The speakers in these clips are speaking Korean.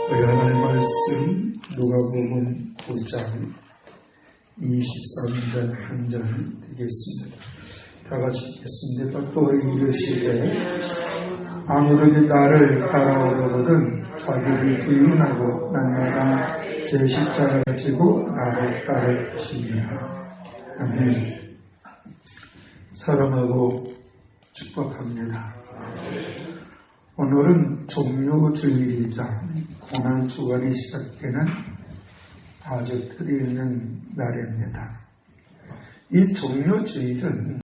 우리 하나님의 말씀 누가복음 9장 23절 한 절 되겠습니다. 다 같이 읽겠습니다. 또 이르시되 아무든지 나를 따라오려거든 자기를 부인하고 날마다 제 십자가를 지고 나를 따를 것이니라. 아멘. 사랑하고 축복합니다. 오늘은 종료주일이자 고난주간이 시작되는 아주 뜻있는 날입니다. 이 종료주일은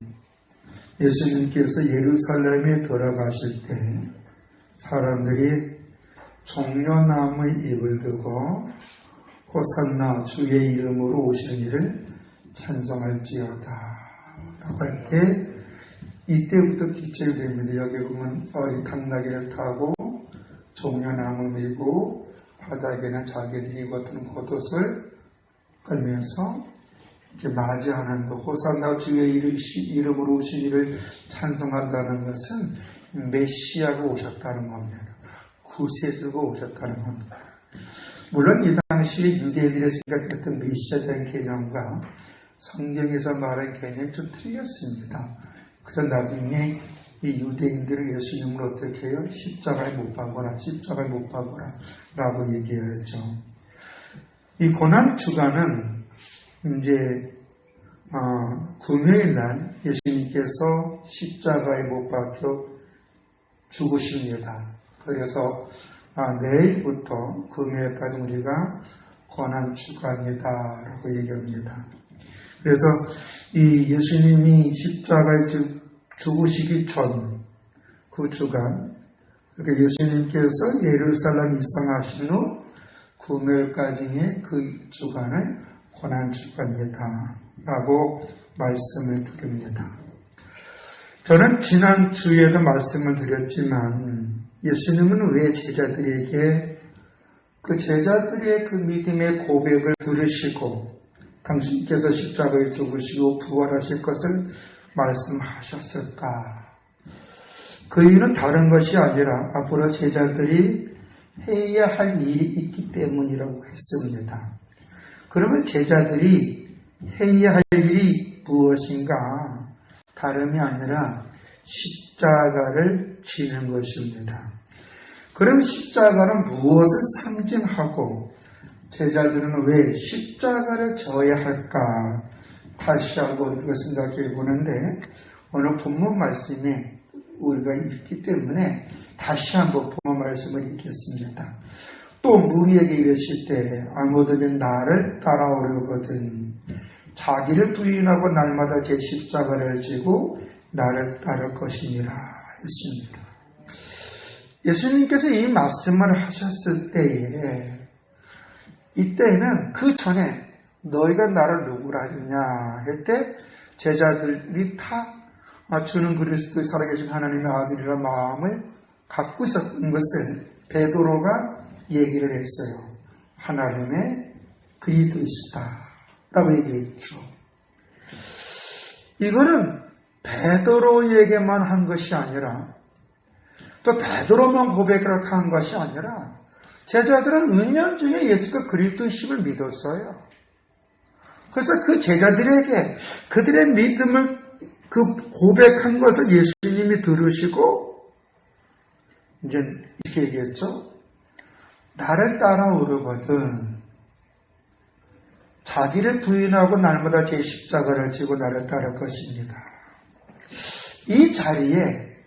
예수님께서 예루살렘에 들어가실 때 사람들이 종려나무의 잎을 두고 호산나 주의 이름으로 오시는 이를 찬송할지어다 라고 할 때 이때부터 기초가 됩니다. 여기 보면 어린 당나귀를 타고 종려나무 밀고 바닥에는 자기 니 같은 겉옷을 걸면서 이렇게 맞이하는 것, 호산나 주의 이름으로 오신 이를 찬송한다는 것은 메시아가 오셨다는 겁니다. 구세주가 오셨다는 겁니다. 물론 이 당시 유대인들이 생각했던 메시아에 대한 개념과 성경에서 말한 개념이 좀 틀렸습니다. 그래서 나중에 이 유대인들은 예수님을 어떻게 해요? 십자가에 못 박거라 라고 얘기했죠. 이 고난주간은 이제 금요일날 예수님께서 십자가에 못 박혀 죽으십니다. 그래서 내일부터 금요일까지 우리가 고난주간이다 라고 얘기합니다. 그래서 이 예수님이 십자가에 죽으시기 전 그 주간, 그러니까 예수님께서 예루살렘 입성하신 후 금요일까지의 그 주간을 고난주간이다 라고 말씀을 드립니다. 저는 지난 주에도 말씀을 드렸지만 예수님은 왜 제자들에게 그 제자들의 그 믿음의 고백을 들으시고 당신께서 십자가에 죽으시고 부활하실 것을 말씀하셨을까? 그 이유는 다른 것이 아니라 앞으로 제자들이 해야 할 일이 있기 때문이라고 했습니다. 그러면 제자들이 해야 할 일이 무엇인가? 다름이 아니라 십자가를 지는 것입니다. 그럼 십자가는 무엇을 상징하고 제자들은 왜 십자가를 져야 할까? 다시 한번 우리가 생각해 보는데 오늘 본문 말씀에 우리가 읽기 때문에 다시 한번 본문 말씀을 읽겠습니다. 또 무리에게 이르실 때 아무든지 나를 따라오려거든 자기를 부인하고 날마다 제 십자가를 지고 나를 따를 것이니라 했습니다. 예수님께서 이 말씀을 하셨을 때에 이때는 그 전에 너희가 나를 누구라 하느냐 할 때 제자들이 다 주는 그리스도의 살아계신 하나님의 아들이라는 마음을 갖고 있었던 것을 베드로가 얘기를 했어요. 하나님의 그리스도이시다 라고 얘기했죠. 이거는 베드로에게만 한 것이 아니라 또 베드로만 고백을 한 것이 아니라 제자들은 은연중에 예수가 그리스도이심을 믿었어요. 그래서 그 제자들에게 그들의 믿음을 그 고백한 것을 예수님이 들으시고 이제 이렇게 얘기했죠. 나를 따라오려거든 자기를 부인하고 날마다 제 십자가를 지고 나를 따를 것입니다. 이 자리에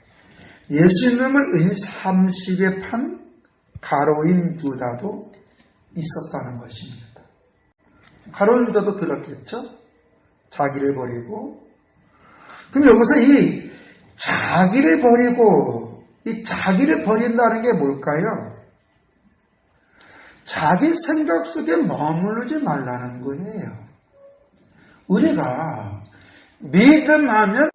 예수님을 은 30에 판 가로인 유다도 있었다는 것입니다. 가로인 유다도 들었겠죠? 자기를 버리고. 그럼 여기서 이 자기를 버리고, 이 자기를 버린다는 게 뭘까요? 자기 생각 속에 머무르지 말라는 거예요. 우리가 믿음하면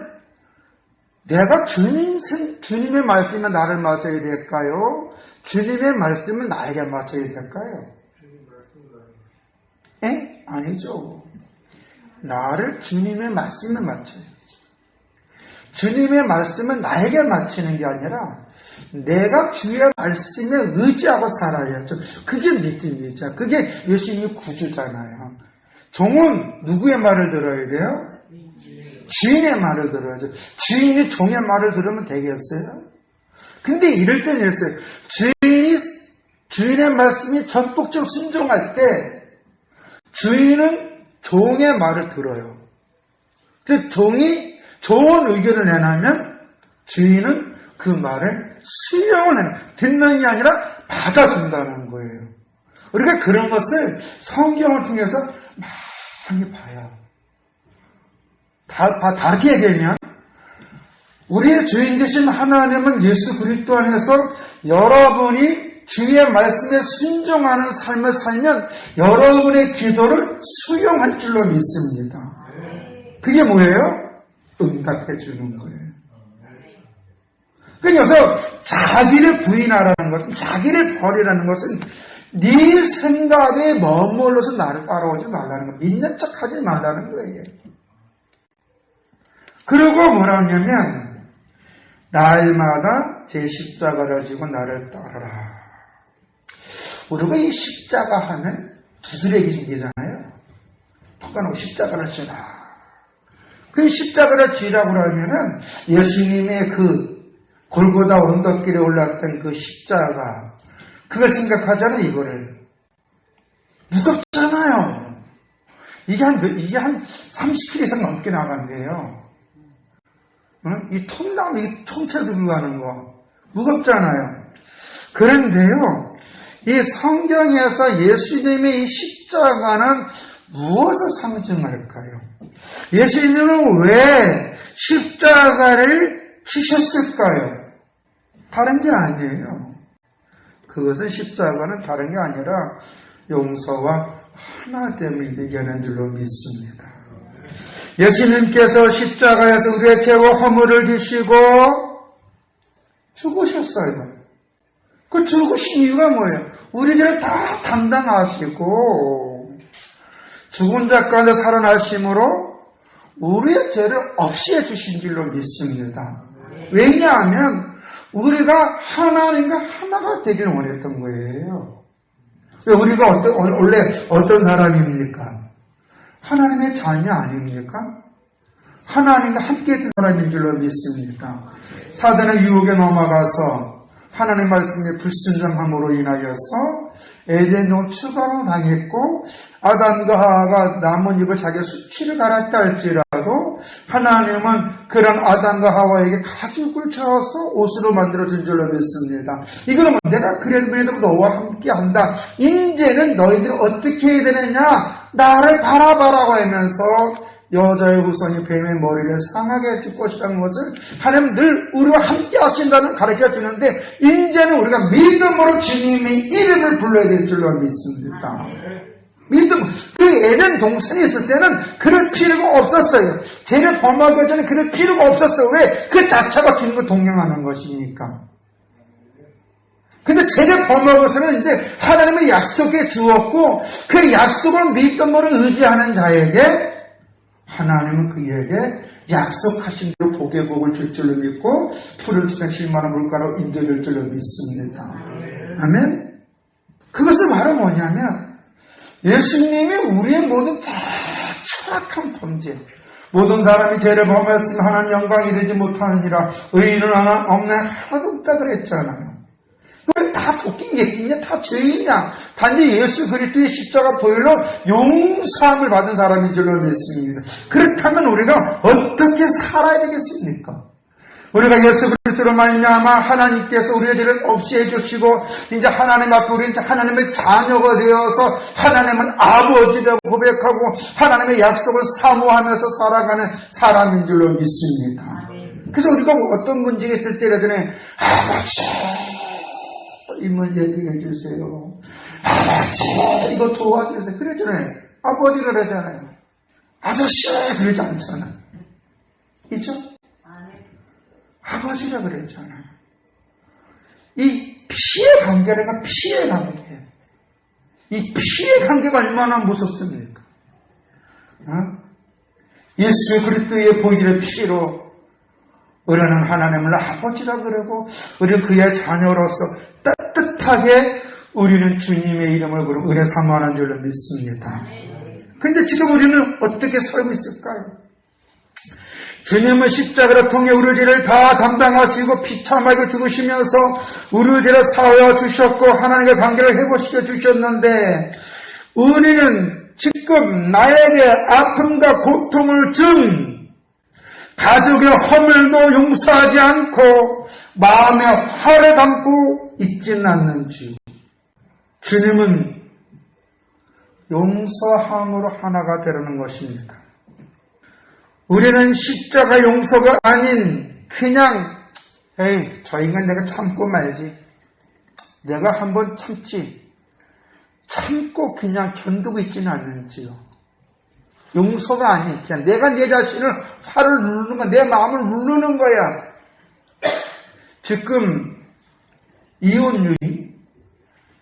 내가 주님의 말씀에 나를 맞춰야 될까요? 주님의 말씀은 나에게 맞춰야 될까요? 아니죠. 나를 주님의 말씀에 맞춰야지. 주님의 말씀은 나에게 맞추는 게 아니라 내가 주의 말씀에 의지하고 살아야죠. 그게 믿음이죠. 그게 예수님의 구주잖아요. 종은 누구의 말을 들어야 돼요? 주인의 말을 들어야죠. 주인이 종의 말을 들으면 되겠어요? 근데 이럴 때는 있어요. 주인의 말씀이 전폭적으로 순종할 때 주인은 종의 말을 들어요. 그 종이 좋은 의견을 내놓으면 주인은 그 말을 수용을 해요. 듣는 게 아니라 받아준다는 거예요. 우리가 그런 것을 성경을 통해서 많이 봐요. 다르게 얘기하면 우리의 주인 되신 하나님은 예수 그리스도 안에서 여러분이 주의 말씀에 순종하는 삶을 살면 여러분의 기도를 수용할 줄로 믿습니다. 그게 뭐예요? 응답해 주는 거예요. 그래서 자기를 부인하라는 것은, 자기를 버리라는 것은 네 생각에 머물러서 나를 따라오지 말라는 거예요. 믿는 척하지 말라는 거예요. 그리고 뭐라 하냐면 날마다 제 십자가를 지고 나를 따르라. 우리가 이 십자가 하면 두드레기 생기잖아요. 턱가놓고 십자가를 지라. 그 십자가를 지라고 하면은 예수님의 그 골고다 언덕길에 올랐던 그 십자가, 그걸 생각하잖아요. 이거를 무겁잖아요. 이게 한 30kg 이상 넘게 나간대요. 이 통나무, 이 총체 들고 가는 거 무겁잖아요. 그런데요, 이 성경에서 예수님의 이 십자가는 무엇을 상징할까요? 예수님은 왜 십자가를 지셨을까요? 다른 게 아니에요. 그것은 십자가는 다른 게 아니라 용서와 하나됨을 얘기하는 줄로 믿습니다. 예수님께서 십자가에서 우리의 죄와 허물을 지시고 죽으셨어요. 그 죽으신 이유가 뭐예요? 우리 죄를 다 담당하시고 죽은 자 가운데 살아나심으로 우리의 죄를 없이 해주신 줄로 믿습니다. 왜냐하면 우리가 하나님과 하나가 되기를 원했던 거예요. 우리가 원래 어떤 사람입니까? 하나님의 자녀 아닙니까? 하나님과 함께 했던 사람인 줄로 믿습니다. 사단의 유혹에 넘어가서 하나님의 말씀에 불순종함으로 인하여서 에덴 추방을 당했고 아담과 하와가 나뭇잎을 자기의 수치를 갈았다 할지라도 하나님은 그런 아담과 하와에게 가죽을 쳐서 옷으로 만들어준 줄로 믿습니다. 이거는 내가 그래도 너와 함께한다. 이제는 너희들이 어떻게 해야 되느냐? 나를 바라봐라고 하면서 여자의 후손이 뱀의 머리를 상하게 줄 것이라는 것을 하나님 늘 우리와 함께 하신다는 가르쳐주는데 이제는 우리가 믿음으로 주님의 이름을 불러야 될 줄로 믿습니다. 믿음. 그 에덴 동산에 있을 때는 그럴 필요가 없었어요. 죄를 범하기 전에 그럴 필요가 없었어요. 왜? 그 자체가 주님과 동행하는 것이니까. 근데 죄를 범하고서는 이제 하나님의 약속에 주었고 그 약속을 믿음으로 의지하는 자에게 하나님은 그에게 약속하신 대로 복의 복을 줄 줄로 믿고 풀을 치는 실만한 물가로 인도될 줄로 믿습니다. 아멘? 그것을 말은 뭐냐면 예수님이 우리의 모든 다 추악한 범죄, 모든 사람이 죄를 범했으면 하나님 영광 이르지 못하느니라 의인은 하나 없네 하나도 없다 그랬잖아요. 그걸 다 도끼 객기냐 다 죄이냐 단지 예수 그리스도의 십자가 보혈로 용서함을 받은 사람인 줄로 믿습니다. 그렇다면 우리가 어떻게 살아야 되겠습니까? 우리가 예수 그리스도로 말미암아 하나님께서 우리의 죄를 없이 해주시고 이제 하나님 앞에 우리 이제 하나님의 자녀가 되어서 하나님은 아버지라고 고백하고 하나님의 약속을 사모하면서 살아가는 사람인 줄로 믿습니다. 그래서 우리가 어떤 문제가 있을 때 예전에 아버지 이 문제 해결해 주세요. 아버지 이거 도와주세요. 그러잖아요. 아버지를 하잖아요. 아저씨 그러지 않잖아요. 있죠? 아버지라 그랬잖아요. 이 피해 관계가 피해 관계. 이 피해 관계가 얼마나 무섭습니까? 예수 그리스도의 보혈의 피로 우리는 하나님을 아버지라 그러고 우리는 그의 자녀로서 따뜻하게 우리는 주님의 이름을 부르고 은혜 사모하는 줄로 믿습니다. 근데 지금 우리는 어떻게 살고 있을까요? 주님은 십자가를 통해 우리 죄를 다 담당하시고 비참하게 죽으시면서 우리 죄를 사하여 주셨고 하나님과 관계를 회복시켜 주셨는데 우리는 지금 나에게 아픔과 고통을 준 가족의 허물도 용서하지 않고 마음에 화를 담고 있지는 않는지 주님은 용서함으로 하나가 되려는 것입니다. 우리는 십자가 용서가 아닌 그냥 에이 저 인간 내가 참고 말지 내가 한번 참고 그냥 견디고 있지는 않는지요. 용서가 아닌 그냥 내가 내 자신을 화를 누르는 거야. 내 마음을 누르는 거야. 지금 이혼율이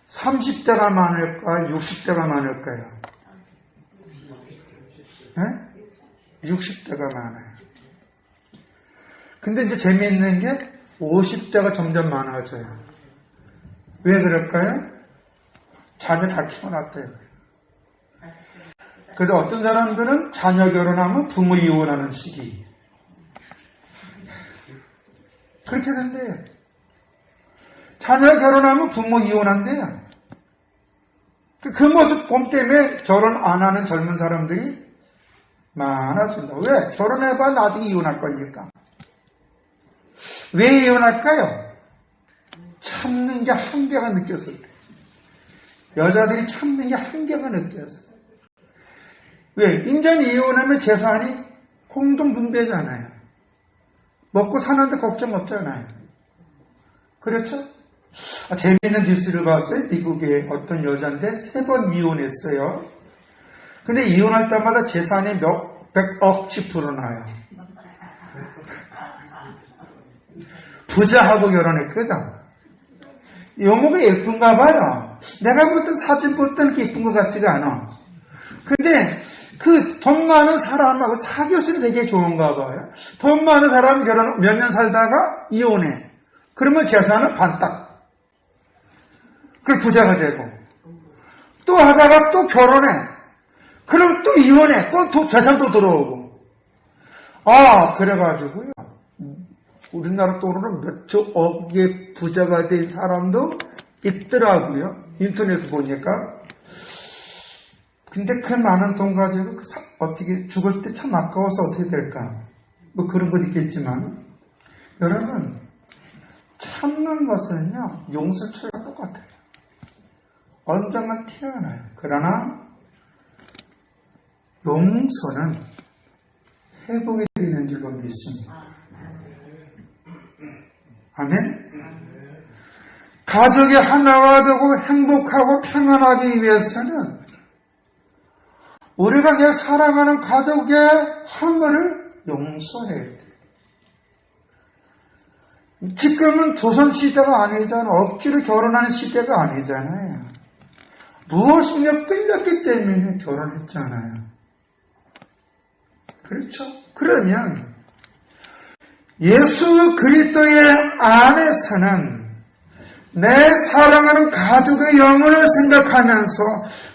30대가 많을까요? 60대가 많을까요? 네? 60대가 많아요. 근데 이제 재미있는 게 50대가 점점 많아져요. 왜 그럴까요? 자녀 다 키워놨대요. 그래서 어떤 사람들은 자녀 결혼하면 부모 이혼하는 시기. 그렇게 된대요. 자녀 결혼하면 부모 이혼한대요. 그 모습 때문에 결혼 안 하는 젊은 사람들이 많아진다. 왜? 결혼해봐 나중에 이혼할 거니까. 왜 이혼할까요? 참는 게 한계가 느꼈을 때. 여자들이 참는 게 한계가 느꼈어요. 왜? 인전 이혼하면 재산이 공동분배잖아요. 먹고 사는데 걱정 없잖아요. 그렇죠? 재미있는 뉴스를 봤어요. 미국의 어떤 여자인데 3번 이혼했어요. 근데 이혼할 때마다 재산이 백억씩 불어나요. 부자하고 결혼했거든. 용모가 예쁜가 봐요. 내가 볼 땐 사진 볼 때는 예쁜 것 같지가 않아. 근데 그 돈 많은 사람하고 사귀었으면 되게 좋은가 봐요. 돈 많은 사람 결혼 몇 년 살다가 이혼해. 그러면 재산은 반딱. 그럼 부자가 되고. 또 하다가 또 결혼해. 그럼 또 이혼해. 또 재산도 들어오고. 그래가지고요. 우리나라 돈으로 몇조 억의 부자가 된 사람도 있더라고요. 인터넷에 보니까. 근데 그 많은 돈 가지고 어떻게 죽을 때 참 아까워서 어떻게 될까? 뭐 그런 건 있겠지만 여러분 참는 것은요 용서처럼 똑같아요. 언젠가 튀어나요. 그러나 용서는 회복이 되는 줄로 믿습니다. 아멘? 가족이 하나가 되고 행복하고 평안하기 위해서는 우리가 내 사랑하는 가족의 허물을 용서해야 돼. 지금은 조선시대가 아니잖아. 억지로 결혼하는 시대가 아니잖아요. 무엇인가 끌렸기 때문에 결혼했잖아요. 그렇죠? 그러면 예수 그리스도의 안에서는 내 사랑하는 가족의 영혼을 생각하면서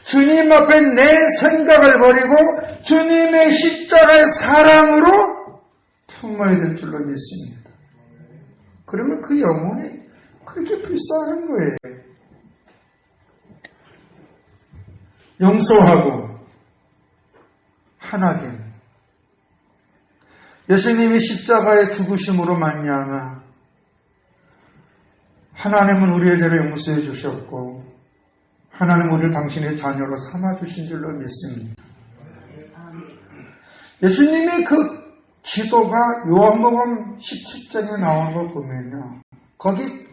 주님 앞에 내 생각을 버리고 주님의 십자가의 사랑으로 품어야 될 줄로 믿습니다. 그러면 그 영혼이 그렇게 불쌍한 거예요. 용서하고 하나됨. 예수님이 십자가의 죽으심으로 말미암아 하나님은 우리의 죄를 용서해 주셨고 하나님 우리를 당신의 자녀로 삼아주신 줄로 믿습니다. 예수님의 그 기도가 요한복음 17장에 나온 거 보면요. 거기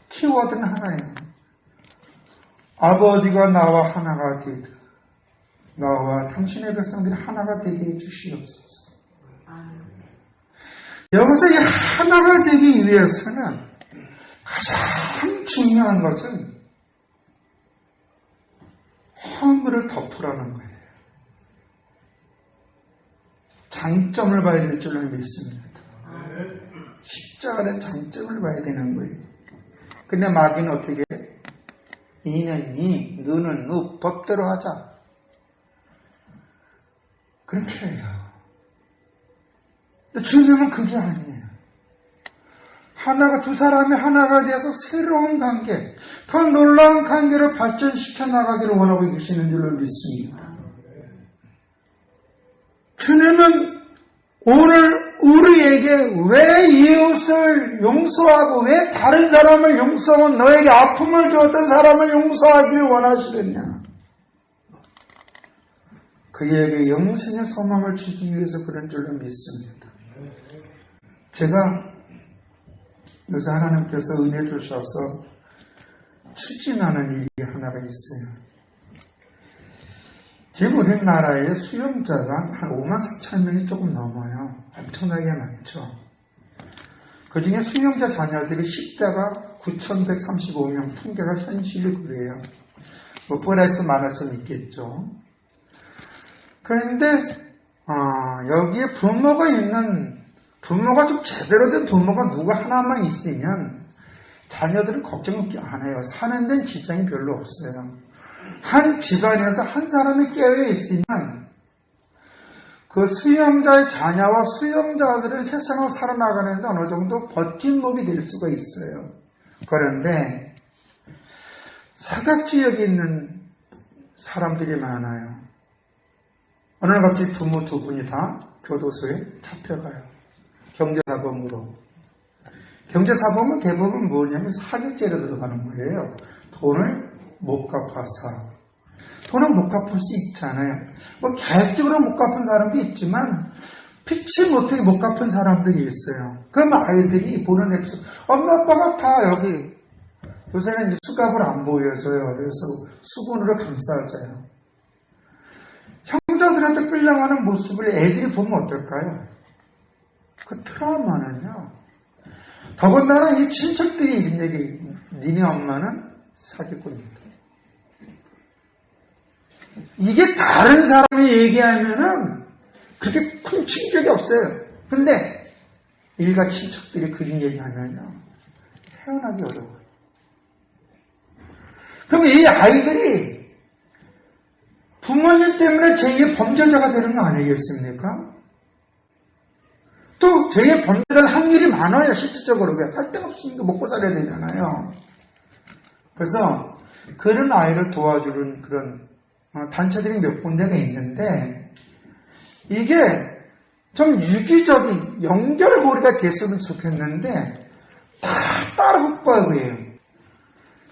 키워드는 하나예요. 아버지가 나와 하나가 되듯 나와 당신의 백성들이 하나가 되게 해주시옵소서. 여기서 이 하나가 되기 위해서는 가장 중요한 것은 허물을 덮으라는 거예요. 장점을 봐야 될 줄로 믿습니다. 십자가의 장점을 봐야 되는 거예요. 근데 마귀는 어떻게 해? 이는 이, 너는 너 법대로 하자. 그렇게 해요. 근데 주님은 그게 아니에요. 두 사람이 하나가 되어서 새로운 관계, 더 놀라운 관계로 발전시켜 나가기를 원하고 계시는 줄로 믿습니다. 주님은 오늘 우리에게 왜 이웃을 용서하고 왜 다른 사람을 용서하고 너에게 아픔을 주었던 사람을 용서하기를 원하시느냐? 그에게 영생의 소망을 주기 위해서 그런 줄로 믿습니다. 제가 요새 하나님께서 은혜 주셔서 추진하는 일이 하나가 있어요. 지금 우리나라의 수용자가 한 5만 4천 명이 조금 넘어요. 엄청나게 많죠. 그 중에 수용자 자녀들이 10대가 9,135명, 통계가 현실이 그래요. 플러스 많을 수는 있겠죠. 그런데 여기에 부모가 좀 제대로 된 부모가 누가 하나만 있으면 자녀들은 걱정 안 해요. 사는 데는 지장이 별로 없어요. 한 집안에서 한 사람이 깨어 있으면 그 수용자의 자녀와 수용자들은 세상을 살아나가는데 어느 정도 버팀목이 될 수가 있어요. 그런데 사각지역에 있는 사람들이 많아요. 어느 날 갑자기 부모 두 분이 다 교도소에 잡혀가요. 경제사범으로. 경제사범은 대부분 뭐냐면 사기죄로 들어가는 거예요. 돈을 못 갚아서. 돈은 못 갚을 수 있잖아요. 계획적으로 못 갚은 사람도 있지만 피치 못하게 못 갚은 사람들이 있어요. 그럼 아이들이 보는 에피소드, 엄마 아빠가 다 여기 요새는 수갑을 안 보여줘요. 그래서 수건으로 감싸줘요. 형제들한테 끌려가는 모습을 애들이 보면 어떨까요? 그 트라우마는요. 더군다나 이 친척들이 이런 얘기, 니네 엄마는 사기꾼이다. 이게 다른 사람이 얘기하면은 그렇게 큰 충격이 없어요. 근데 일가 친척들이 그런 얘기하면요. 헤어나기 어려워요. 그럼 이 아이들이 부모님 때문에 제2의 범죄자가 되는 거 아니겠습니까? 또 제2의 범죄자는 확률이 많아요. 실질적으로. 할 데가 없으니까 먹고 살아야 되잖아요. 그래서 그런 아이를 도와주는 그런 단체들이 몇 군데가 있는데 이게 좀 유기적인 연결고리가 됐으면 좋겠는데 다 따로 국밥이에요.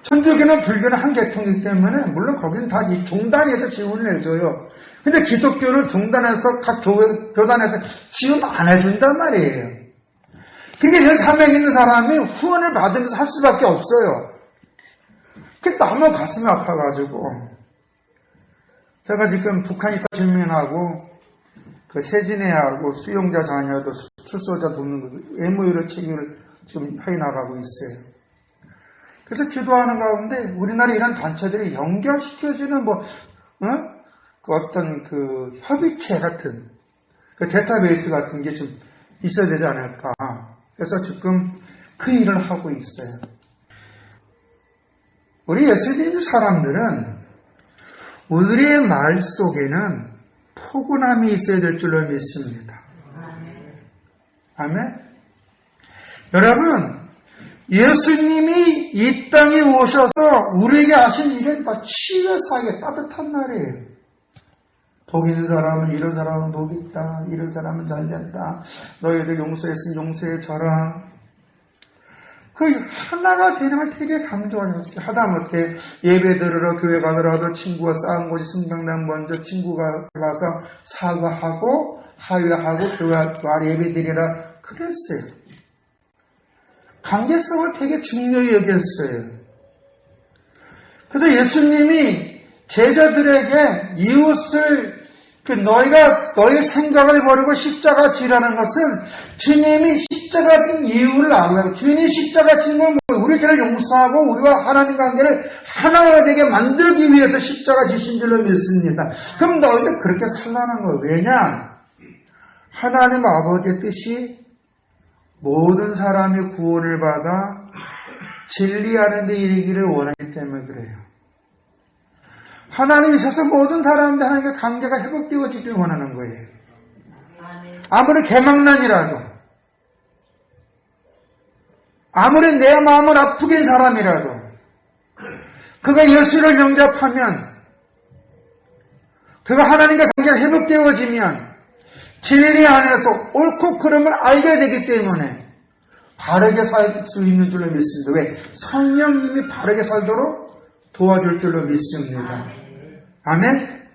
천주교는 불교는 한 계통이기 때문에 물론 거기는 다 종단에서 지원을 해줘요. 근데 기독교는 종단에서 각 교단에서 지원 안 해준단 말이에요. 그러니까 이 사명이 있는 사람이 후원을 받으면서 할 수밖에 없어요. 그게 너무 가슴이 아파가지고 제가 지금 북한이 주민하고 그 세진회하고 수용자 자녀도 출소자 돕는 거 MOU를 체결을 지금 해 나가고 있어요. 그래서 기도하는 가운데 우리나라 이런 단체들이 연결시켜주는 그 어떤 그 협의체 같은 그 데이터베이스 같은 게 좀 있어야 되지 않을까. 그래서 지금 그 일을 하고 있어요. 우리 예수님 사람들은 우리의 말 속에는 포근함이 있어야 될 줄로 믿습니다. 아멘? 여러분, 예수님이 이 땅에 오셔서 우리에게 하신 일은 다 치유사하게 따뜻한 말이에요. 복 있는 사람은 이런 사람은 복 있다. 이런 사람은 잘 된다. 너희들 용서했으면 용서해줘라. 그 하나가 되는 걸 되게 강조하셨어요. 하다못해 예배 들으러 교회 가더라도 친구가 싸운 곳이 성당당 먼저 친구가 가서 사과하고 하회하고 교회 와 예배 드리라 그랬어요. 관계성을 되게 중요히 여겼어요. 그래서 예수님이 제자들에게 이웃을 너의 생각을 버리고 십자가 지라는 것은 주님이 십자가 진 이유를 알아요. 주님이 십자가 진 건 우리 죄를 용서하고 우리와 하나님 관계를 하나가 되게 만들기 위해서 십자가 지신 줄로 믿습니다. 그럼 너희들 그렇게 살라는 거예요. 왜냐? 하나님 아버지의 뜻이 모든 사람이 구원을 받아 진리하는 데 이르기를 원하기 때문에 그래요. 하나님이 있어서 모든 사람들 하나님과 관계가 회복되어지길 원하는 거예요. 아무리 개망난이라도, 아무리 내 마음을 아프게 한 사람이라도 그가 예수를 영접하면, 그가 하나님과 관계가 회복되어지면 진리 안에서 옳고 그름을 알게 되기 때문에 바르게 살 수 있는 줄로 믿습니다. 왜? 성령님이 바르게 살도록 도와줄 줄로 믿습니다. 아멘?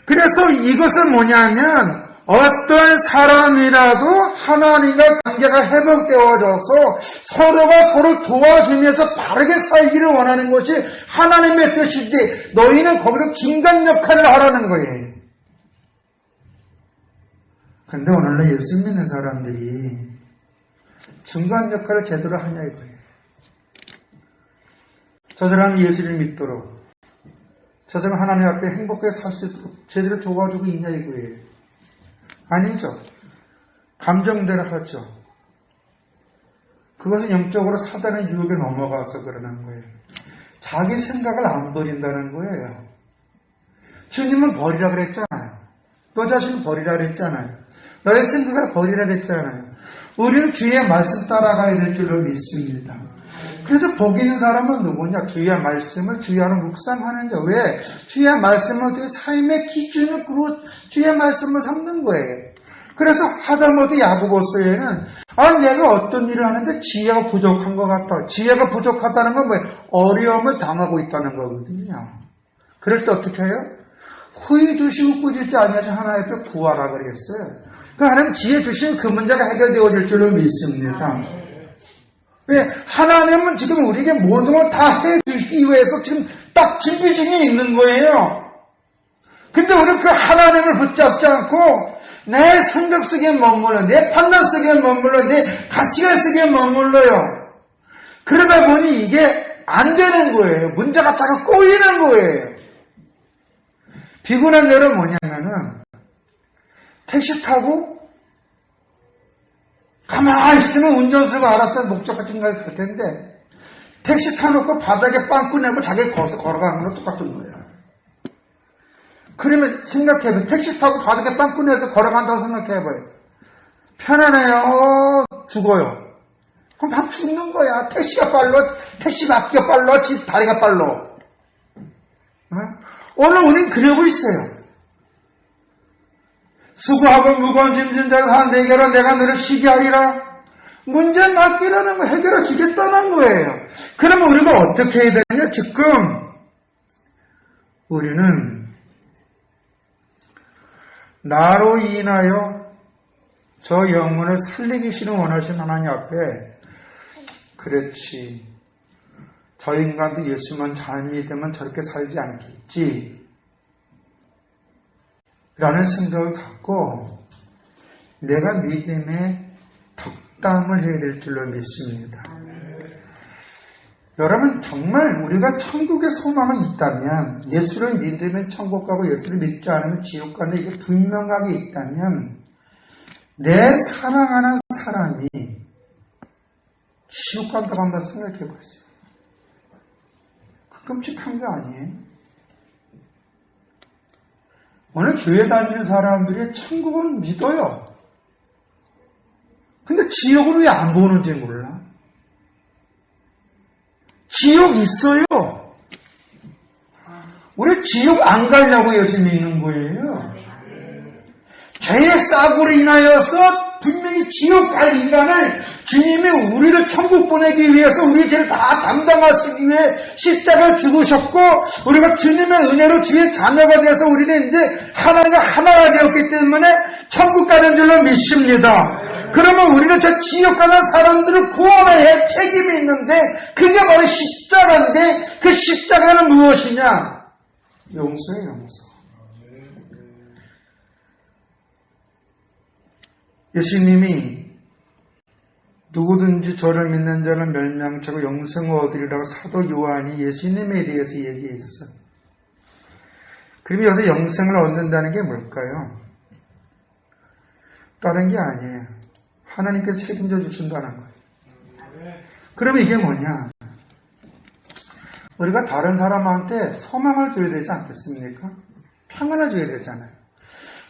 그래서 이것은 뭐냐면 어떤 사람이라도 하나님과 관계가 회복되어져서 서로가 서로 도와주면서 바르게 살기를 원하는 것이 하나님의 뜻인데 너희는 거기서 중간 역할을 하라는 거예요. 그런데 오늘날 예수 믿는 사람들이 중간 역할을 제대로 하냐 이거예요. 저 사람이 예수를 믿도록, 저 사람이 하나님 앞에 행복하게 살 수 있도록 제대로 도와주고 있냐 이거예요. 아니죠. 감정대로 하죠. 그것은 영적으로 사단의 유혹에 넘어가서 그러는 거예요. 자기 생각을 안 버린다는 거예요. 주님은 버리라 그랬잖아요. 너 자신을 버리라 그랬잖아요. 너의 생각을 버리라 그랬잖아요. 우리는 주의 말씀 따라가야 될 줄로 믿습니다. 그래서 복 있는 사람은 누구냐? 주의 말씀을 주의 안에 묵상하는 자. 왜? 주의 말씀을 그 삶의 기준을 주의 말씀을 삼는 거예요. 그래서 하다못해 야고보서에는 내가 어떤 일을 하는데 지혜가 부족한 것 같다. 지혜가 부족하다는 건 뭐예요? 어려움을 당하고 있다는 거거든요. 그럴 때 어떻게 해요? 후히 주시고 꾸짖지 아니하시 하나님 앞에 구하라 그랬어요. 그 하나님 지혜 주시면 그 문제가 해결되어질 줄로 믿습니다. 왜? 하나님은 지금 우리에게 모든 걸 다 해주기 위해서 지금 딱 준비 중에 있는 거예요. 근데 우리는 그 하나님을 붙잡지 않고 내 생각 속에 머물러, 내 판단 속에 머물러, 내 가치관 속에 머물러요. 그러다 보니 이게 안 되는 거예요. 문제가 자꾸 꼬이는 거예요. 비굴한 예는 뭐냐면은 택시 타고 가만히 있으면 운전수가 알아서 목적지 생각이 들 텐데 택시 타놓고 바닥에 빵꾸 내고 자기 걸어가는 거랑 똑같은 거예요. 그러면 생각해봐요. 택시 타고 바닥에 빵꾸 내서 걸어간다고 생각해봐요. 편안해요? 죽어요? 그럼 막 죽는 거야. 택시가 빨라, 택시 바퀴가 빨라, 집 다리가 빨라. 오늘 우린 그러고 있어요. 수고하고 무거운 짐진 자를 다 내게로 내가 너를 쉬게 하리라. 문제 맡기라는 거 해결해 주겠다는 거예요. 그러면 우리가 어떻게 해야 되냐? 지금 우리는 나로 인하여 저 영혼을 살리기시는 원하신 하나님 앞에 그렇지. 저 인간도 예수만 잘 믿으면 저렇게 살지 않겠지. 라는 생각을 갖고 내가 믿음의 덕담을 해야 될 줄로 믿습니다. 여러분 정말 우리가 천국의 소망이 있다면 예수를 믿으면 천국 가고 예수를 믿지 않으면 지옥 가는 이게 분명하게 있다면 내 사랑하는 사람이 지옥 간다고 한번 생각해 보세요. 그 끔찍한 거 아니에요? 오늘 교회 다니는 사람들이 천국을 믿어요. 근데 지옥을 왜 안 보는지 몰라. 지옥 있어요. 우리 지옥 안 가려고 예수 믿는 거예요. 죄의 싹으로 인하여서 분명히 지옥 갈 인간을 주님이 우리를 천국 보내기 위해서 우리 죄를 다 담당하시기 위해 십자가 죽으셨고 우리가 주님의 은혜로 주의 자녀가 되어서 우리는 이제 하나님과 하나가 되었기 때문에 천국 가는 줄로 믿습니다. 그러면 우리는 저 지옥 가는 사람들을 구원해야 할 책임이 있는데 그게 바로 십자가인데 그 십자가는 무엇이냐? 용서예요, 용서. 예수님이 누구든지 저를 믿는 자는 멸망치고 영생을 얻으리라고 사도 요한이 예수님에 대해서 얘기했어요. 그러면 여기서 영생을 얻는다는 게 뭘까요? 다른 게 아니에요. 하나님께서 책임져 주신다는 거예요. 그러면 이게 뭐냐? 우리가 다른 사람한테 소망을 줘야 되지 않겠습니까? 평안을 줘야 되잖아요.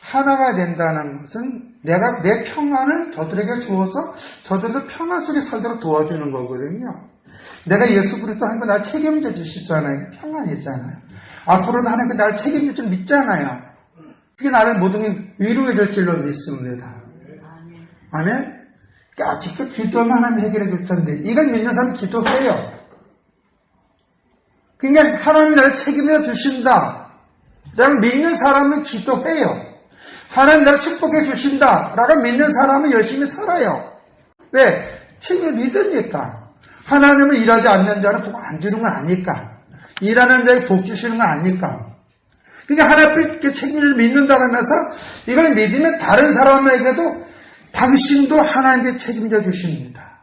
하나가 된다는 것은 내가 내 평안을 저들에게 주어서 저들을 평안 속에 살도록 도와주는 거거든요. 내가 예수 그리스도 하는 거 날 책임져 주시잖아요. 평안이잖아요. 앞으로도 하나님께 날 책임져 줄 믿잖아요. 그게 나를 모든 위로해 줄 줄로 믿습니다. 아멘? 직접 기도하면 하나님 해결해 줄 텐데 이걸 믿는 사람 기도해요. 그러니까 하나님 나를 책임져 주신다. 라고 믿는 사람은 기도해요. 하나님 나를 축복해 주신다. 라고 믿는 사람은 열심히 살아요. 왜? 책임을 믿으니까. 하나님은 일하지 않는 자는 복 안 주는 건 아니까. 일하는 자에게 복 주시는 건 아니까. 그러니까 하나님께 책임을 믿는다고 하면서 이걸 믿으면 다른 사람에게도 당신도 하나님께 책임져 주십니다.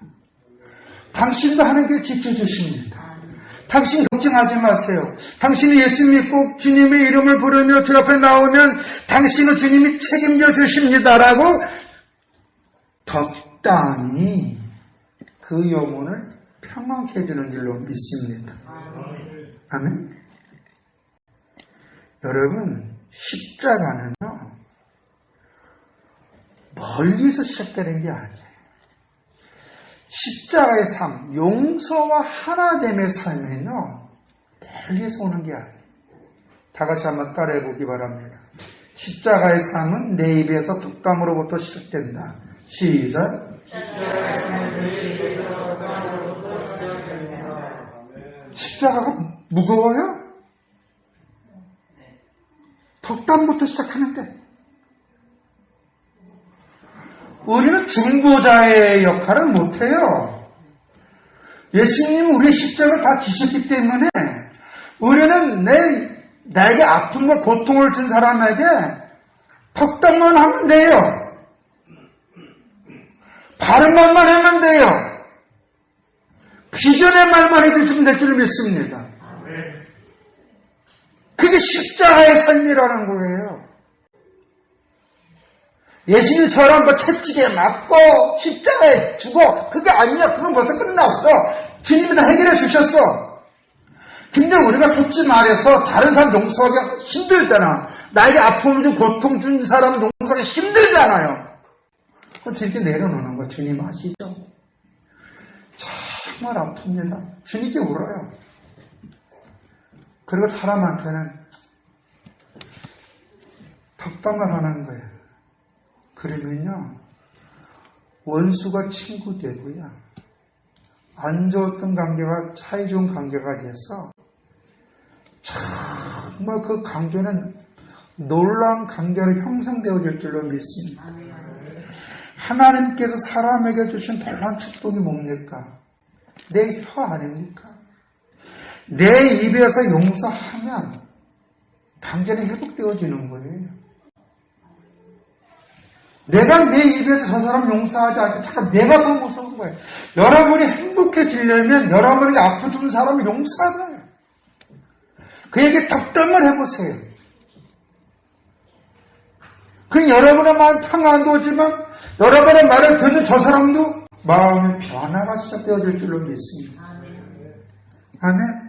당신도 하나님께 지켜주십니다. 당신 걱정하지 마세요. 당신이 예수 믿고 주님의 이름을 부르며 주 앞에 나오면 당신은 주님이 책임져 주십니다라고 적당히 그 영혼을 평안케 해주는 줄로 믿습니다. 아멘. 여러분, 십자가는요, 멀리서 시작되는 게 아니에요. 십자가의 삶, 용서와 하나됨의 삶은요, 멀리서 오는 게 아니에요. 다 같이 한번 따라해 보기 바랍니다. 십자가의 삶은 내 입에서 뚝감으로부터 시작된다. 시작. 십자가가 무거워요? 덕담부터 시작하는데 우리는 중보자의 역할을 못해요. 예수님은 우리의 십자가를 다 지셨기 때문에 우리는 나에게 아픔과 고통을 준 사람에게 덕담만 하면 돼요. 바른 말만 하면 돼요. 비전의 말만 해주시면 될 줄 믿습니다. 그게 십자가의 삶이라는 거예요. 예수님처럼 뭐 채찍에 맞고 십자가에 죽어 그게 아니야. 그건 벌써 끝났어. 주님이 다 해결해 주셨어. 근데 우리가 솔직히 말해서 다른 사람 용서하기 힘들잖아. 나에게 아픔을 준 고통 준 사람 용서하기 힘들잖아요. 그건 이렇게 내려놓는 거 주님 아시죠? 정말 아픕니다. 주님께 울어요. 그리고 사람한테는 덕담을 하는 거예요. 그러면요, 원수가 친구 되고요, 안 좋았던 관계가 사이 좋은 관계가 돼서 정말 그 관계는 놀라운 관계로 형성되어질 줄로 믿습니다. 하나님께서 사람에게 주신 놀라운 축복이 뭡니까? 내 혀 아닙니까? 내 입에서 용서하면 관계는 회복되어지는 거예요. 내가 내 입에서 저 사람 용서하지 않고 잠깐 내가 더 무서운 거예요. 여러분이 행복해지려면 여러분에게 아프준 사람을 용서하잖아요. 그에게 덕담을 해보세요. 그럼 여러분의 마음 평안도 오지만 여러분의 말을 듣는 저 사람도 마음의 변화가 시작되어질 줄로 믿습니다. 아멘.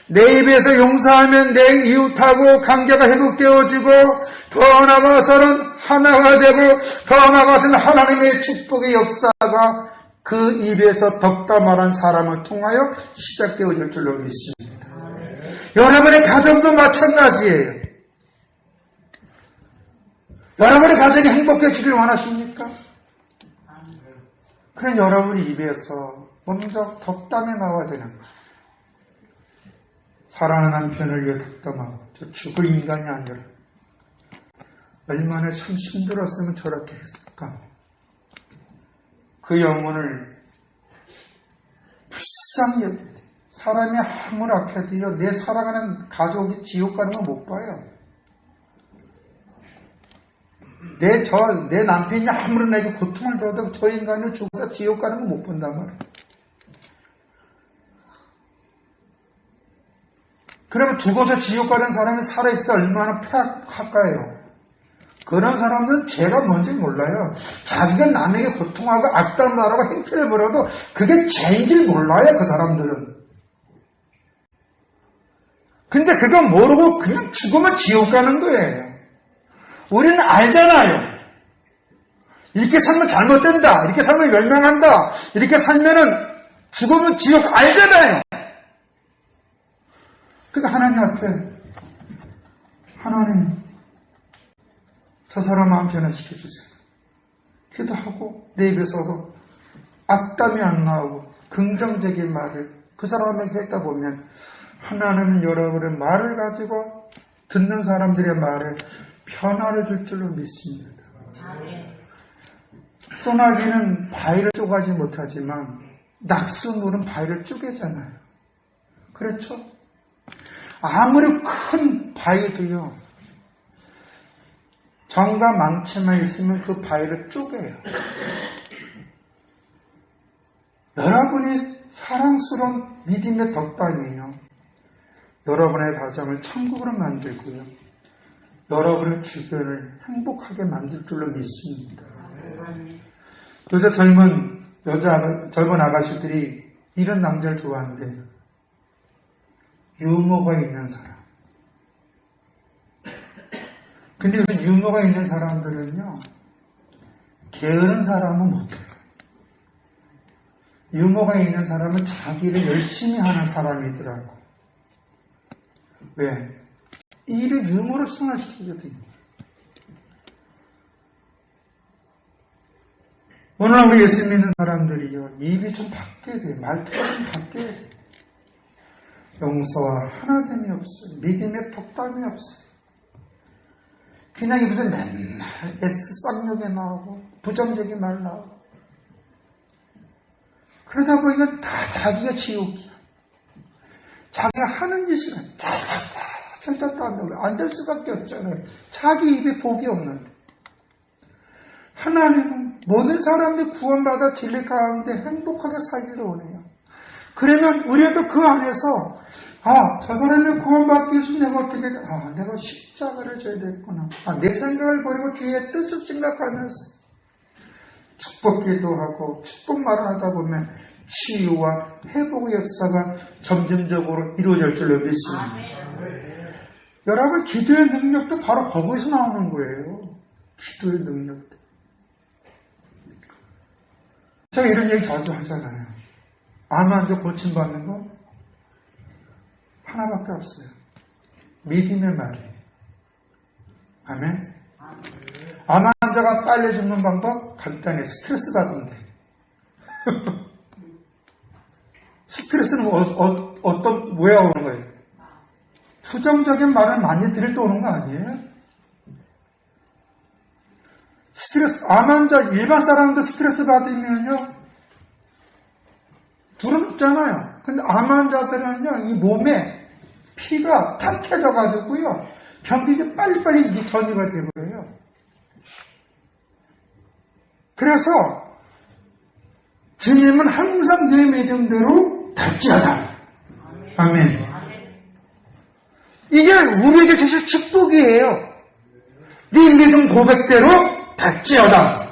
내 입에서 용서하면 내 이웃하고 관계가 회복되어지고 더 나아가서는 하나가 되고 더 나아가서는 하나님의 축복의 역사가 그 입에서 덕담하는 사람을 통하여 시작되어질 줄로 믿습니다. 여러분의 가정도 마찬가지예요. 여러분의 가정이 행복해지길 원하십니까? 그럼 여러분의 입에서 먼저 덕담이 나와야 되는 거예요. 사랑하는 남편을 위해 덕담하고 저 죽을 인간이 아니라 얼마나 참 힘들었으면 저렇게 했을까. 그 영혼을 불쌍히 여겨야 돼. 사람이 아무리 아파도요, 내 사랑하는 가족이 지옥 가는 건 못 봐요. 내 남편이 아무리 내게 고통을 줘도 저 인간이 죽어서 지옥 가는 건 못 본단 말이에요. 그러면 죽어서 지옥 가는 사람이 살아있어 얼마나 폐악할까요? 그런 사람들은 죄가 뭔지 몰라요. 자기가 남에게 고통하고 악담 말하고 행패를 벌여도 그게 죄인 줄 몰라요, 그 사람들은. 근데 그거 모르고 그냥 죽으면 지옥 가는 거예요. 우리는 알잖아요. 이렇게 살면 잘못된다. 이렇게 살면 멸망한다. 이렇게 살면은 죽으면 지옥 알잖아요. 그러니까 하나님 앞에 하나님 저 사람 마음 변화시켜주세요. 기도하고 내 입에서도 악담이 안 나오고 긍정적인 말을 그 사람에게 했다 보면 하나님은 여러분의 말을 가지고 듣는 사람들의 말에 변화를 줄 줄로 믿습니다. 소나기는 바위를 쪼가지 못하지만 낙수물은 바위를 쪼개잖아요. 그렇죠? 아무리 큰 바위도요. 정과 망치만 있으면 그 바위를 쪼개요. 여러분이 사랑스러운 믿음의 덕담이요. 여러분의 가정을 천국으로 만들고요. 여러분의 주변을 행복하게 만들 줄로 믿습니다. 요새 젊은 아가씨들이 이런 남자를 좋아하는데 유머가 있는 사람. 근데 그 유머가 있는 사람들은요, 게으른 사람은 못해요. 유머가 있는 사람은 자기를 열심히 하는 사람이더라고. 왜? 일을 유머로 승화시키거든요. 오늘 우리 예수 믿는 사람들이요, 입이 좀 바뀌어야 돼요. 말투가 좀 바뀌어야 돼요. 용서와 하나됨이 없어요. 믿음의 덕담이 없어요. 그냥 무슨 맨날 쌍욕에 나오고 부정적인 말 나오고 그러다 보니까 다 자기가 지옥이야. 자기가 하는 짓이 잘됐다 안 될 수밖에 없잖아요. 자기 입에 복이 없는데 하나님은 모든 사람들이 구원받아 진리 가운데 행복하게 살기를 원해요. 그러면 우리도 그 안에서 저 사람을 구원받기 위해서 내가 어떻게 내가 십자가를 져야 되겠구나. 내 생각을 버리고 주의 뜻을 생각하면서 축복 기도하고 축복 말을 하다 보면 치유와 회복의 역사가 점점적으로 이루어질 줄로 믿습니다. 여러분 기도의 능력도 바로 거기서 나오는 거예요. 기도의 능력도. 제가 이런 얘기 자주 하잖아요. 암 환자 고침받는 거 하나밖에 없어요. 믿음의 말이에요. 아멘. 암 환자가 빨리 죽는 방법 간단해. 스트레스 받으면 돼. 스트레스는 왜 오는 거예요? 부정적인 말을 많이 들을 때 오는 거 아니에요? 암 환자 일반 사람도 스트레스 받으면요 둘은 없잖아요. 근데 암 환자들은요 이 몸에 피가 탁해져가지고요 병들이 빨리빨리 이게 전이가 되버려요. 그래서 주님은 항상 내 믿음대로 달지어다. 아멘. 이게 우리에게 주실 축복이에요. 네 믿음 고백대로 달지어다.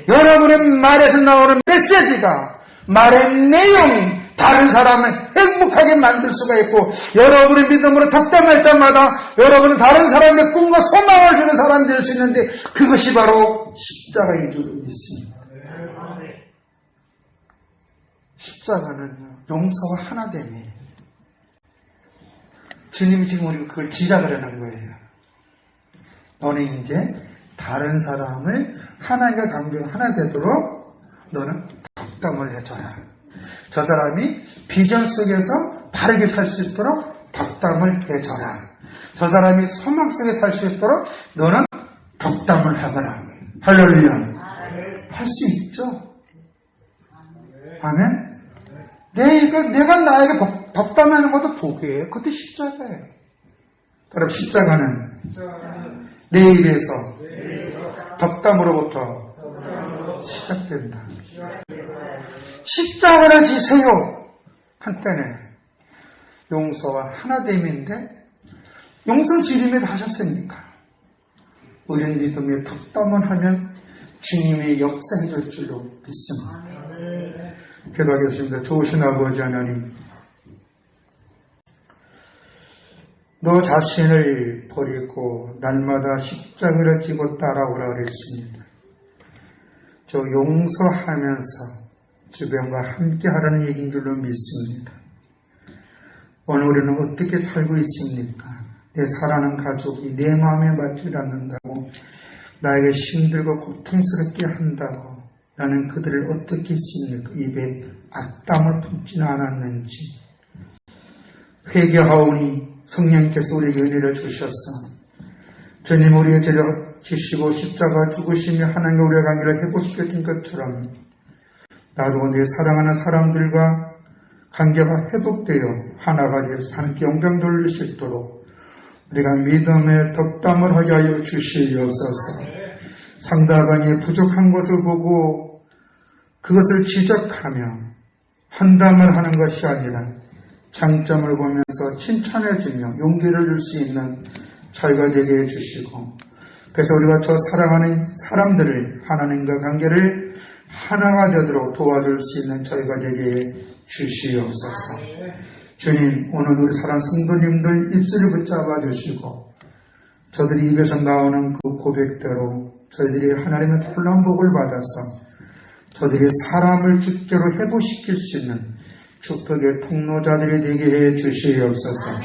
여러분의 말에서 나오는 메시지가 말의 내용이 다른 사람을 행복하게 만들 수가 있고 여러분의 믿음으로 덕담할 때마다 여러분은 다른 사람의 꿈과 소망을 주는 사람이 될 수 있는데 그것이 바로 십자가인 줄 믿습니다. 십자가는 용서와 하나됨이에요. 주님이 지금 우리가 그걸 지적하려는 거예요. 너는 이제 다른 사람을 하나님과 관계 하나 되도록 너는 덕담을 해줘라. 저 사람이 비전 속에서 바르게 살 수 있도록 덕담을 해줘라. 저 사람이 소망 속에 살 수 있도록 너는 덕담을 해봐라. 할렐루야. 할 수 있죠. 아멘. 내가 나에게 덕담하는 것도 복이에요. 그것도 십자가예요. 그럼 십자가는 내 입에서 덕담으로부터 시작된다. 십자가를 지세요. 한때는 용서와 하나됨인데 용서는 주님이 다 하셨으니까 우리는 믿음의 덕담을 하면 주님의 역사해 줄 줄로 믿습니다. 기도하겠습니다. 좋으신 아버지 하나님, 너 자신을 버리고 날마다 십자가를 지고 따라오라 그랬습니다. 저 용서하면서 주변과 함께 하라는 얘기인 줄로 믿습니다. 오늘 우리는 어떻게 살고 있습니까? 내 사랑하는 가족이 내 마음에 맞지 않는다고 나에게 힘들고 고통스럽게 한다고 나는 그들을 어떻게 했습니까? 입에 악담을 품지는 않았는지 회개하오니 성령께서 우리에게 은혜를 주셔서 주님 우리의 죄를 지시고 십자가 죽으시며 하나님과 우리의 관계를 회복시켰던 것처럼 나도 내 사랑하는 사람들과 관계가 회복되어 하나가 되어서 하나님께 영광 돌릴 수 있도록 우리가 믿음의 덕담을 하게 하여 주시옵소서. 상대방이 부족한 것을 보고 그것을 지적하며 환담을 하는 것이 아니라 장점을 보면서 칭찬해주며 용기를 줄 수 있는 저희가 되게 해주시고 그래서 우리가 저 사랑하는 사람들을 하나님과 관계를 하나가 되도록 도와줄 수 있는 저희가 되게 주시옵소서. 주님 오늘 우리 사랑 성도님들 입술을 붙잡아 주시고 저들이 입에서 나오는 그 고백대로 저희들이 하나님의 놀라운 복을 받아서 저들이 사람을 주께로 회복시킬 수 있는 축복의 통로자들이 되게 해 주시옵소서.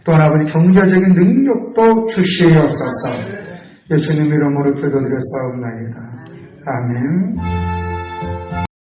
또한 아버지 경제적인 능력도 주시옵소서. 예수님 이름으로 기도드렸사옵나이다. 아멘.